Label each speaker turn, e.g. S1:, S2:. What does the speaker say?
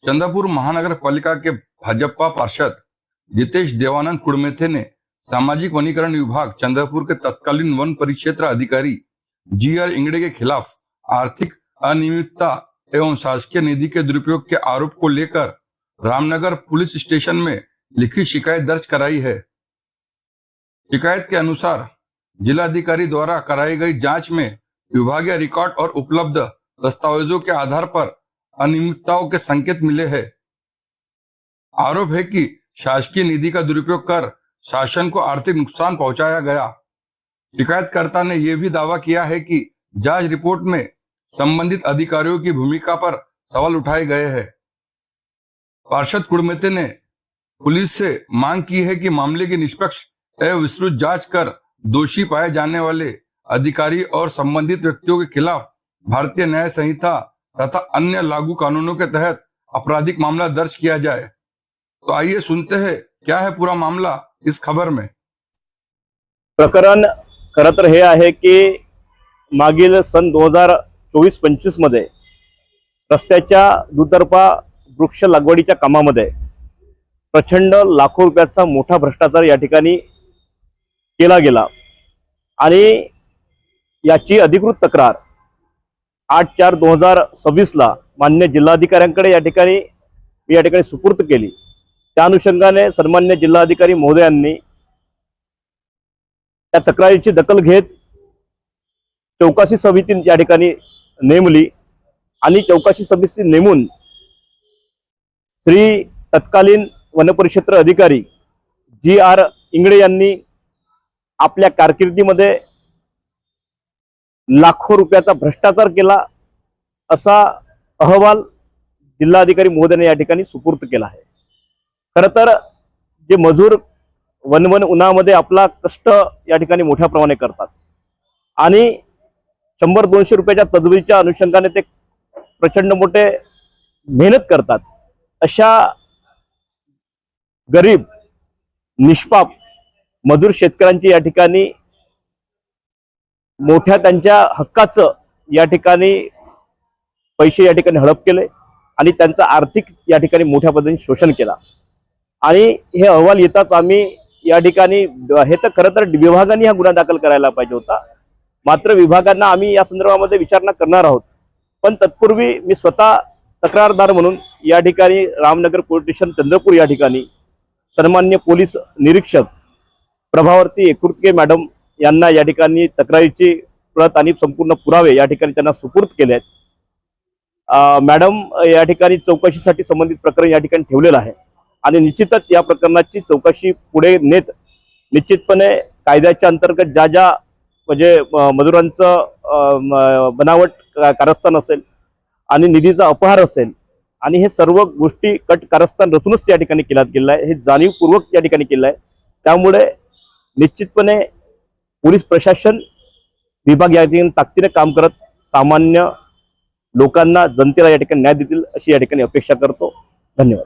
S1: चंद्रपुर महानगर पालिका के भाजपा पार्षद जितेश देवानंद कुड़मेथे ने सामाजिक वनीकरण विभाग चंद्रपुर के तत्कालीन वन परिक्षेत्र अधिकारी जीआर इंगड़े के खिलाफ आर्थिक अनियमितता एवं शासकीय निधि के दुरुपयोग के आरोप को लेकर रामनगर पुलिस स्टेशन में लिखित शिकायत दर्ज कराई है। शिकायत के अनुसार जिलाधिकारी द्वारा कराई गई जांच में विभागीय रिकॉर्ड और उपलब्ध दस्तावेजों के आधार पर अनियमितताओं के संकेत मिले हैं। आरोप है कि शासकीय निधि का दुरुपयोग कर शासन को आर्थिक नुकसान पहुंचाया गया। शिकायतकर्ता ने यह भी दावा किया है कि जांच रिपोर्ट में संबंधित अधिकारियों की भूमिका पर सवाल उठाए गए हैं। पार्षद कुड़मेथे ने पुलिस से मांग की है कि मामले की निष्पक्ष एवं विस्तृत जांच कर दोषी पाए जाने वाले अधिकारी और संबंधित व्यक्तियों के खिलाफ भारतीय न्याय संहिता तथा अन्य लागू कानूनों के तहत आपराधिक मामला दर्ज किया जाए। तो आइए सुनते हैं क्या है पूरा मामला इस खबर में।
S2: प्रकरण खरं तर हे आहे की मागील सन 2024-25 मध्ये रस्त्याच्या दुतर्फा वृक्ष लागवडीच्या कामामध्ये प्रचंड लाखो रुपयाचा मोठा भ्रष्टाचार या ठिकाणी केला गेला आणि याची अधिकृत तक्रार 8/4/2026 ला मान्य जिल्हाधिकाऱ्यांकडे या ठिकाणी सुपूर्द केली। त्या अनुषंगाने सन्मान्य जिल्हाधिकारी महोदयांनी त्या तक्रारीची दखल घेत चौकशी समिती या ठिकाणी नेमली आणि चौकशी समिती नेमून श्री तत्कालीन वनपरिक्षेत्र अधिकारी जीआर इंगड़े यांनी आपल्या कारकिर्दीमध्ये लाखो रुपयाचा भ्रष्टाचार केला असा अहवाल जिल्हाधिकारी महोदयांनी या ठिकाणी सुपूर्द केला आहे। खरं तर जे मजूर वन उन्हामध्ये आपला कष्ट या ठिकाणी मोठ्या प्रमाणे करतात आणि 100-200 रुपयाच्या तजवीजच्या अनुषंगाने ते प्रचंड मोठे मेहनत करतात, अशा गरीब निष्पाप मजूर शेतकऱ्यांची या ठिकाणी मोठ्या त्यांच्या हक्काचं या ठिकाणी पैसे या ठिकाणी हडप केले आणि त्यांचा आर्थिक या ठिकाणी मोठ्या पद्धतीने शोषण केला। आणि हे अहवाल येताच आम्ही या ठिकाणी हे तर खरं तर विभागाने हा गुन्हा दाखल करायला पाहिजे होता, मात्र विभागांना आम्ही या संदर्भामध्ये विचारणा करणार आहोत। पण तत्पूर्वी मी स्वतः तक्रारदार म्हणून या ठिकाणी रामनगर पोलीस स्टेशन चंद्रपूर या ठिकाणी सन्मान्य पोलीस निरीक्षक प्रभावर्ती एकुर्तके मॅडम यांना या ठिकाणी तक्रारीची प्रत आणि संपूर्ण पुरावे या ठिकाणी त्यांना सुपूर्द केले आहेत। मॅडम या ठिकाणी चौकशीसाठी संबंधित प्रकरण या ठिकाणी ठेवलेलं आहे आणि निश्चितच या प्रकरणाची चौकशी पुढे नेत निश्चितपणे कायद्याच्या अंतर्गत ज्या म्हणजे मजुरांचं बनावट कारस्थान असेल आणि निधीचा अपहार असेल आणि हे सर्व गोष्टी कट कारस्थान रचूनच या ठिकाणी केल्यात गेलेलं आहे, हे जाणीवपूर्वक या ठिकाणी केलं आहे। त्यामुळे निश्चितपणे पोलीस प्रशासन विभाग या ठिकाणी ताकदीने काम करत सामान्य लोकांना जनतेला या ठिकाणी न्याय देतील अशी या ठिकाणी अपेक्षा करतो। धन्यवाद।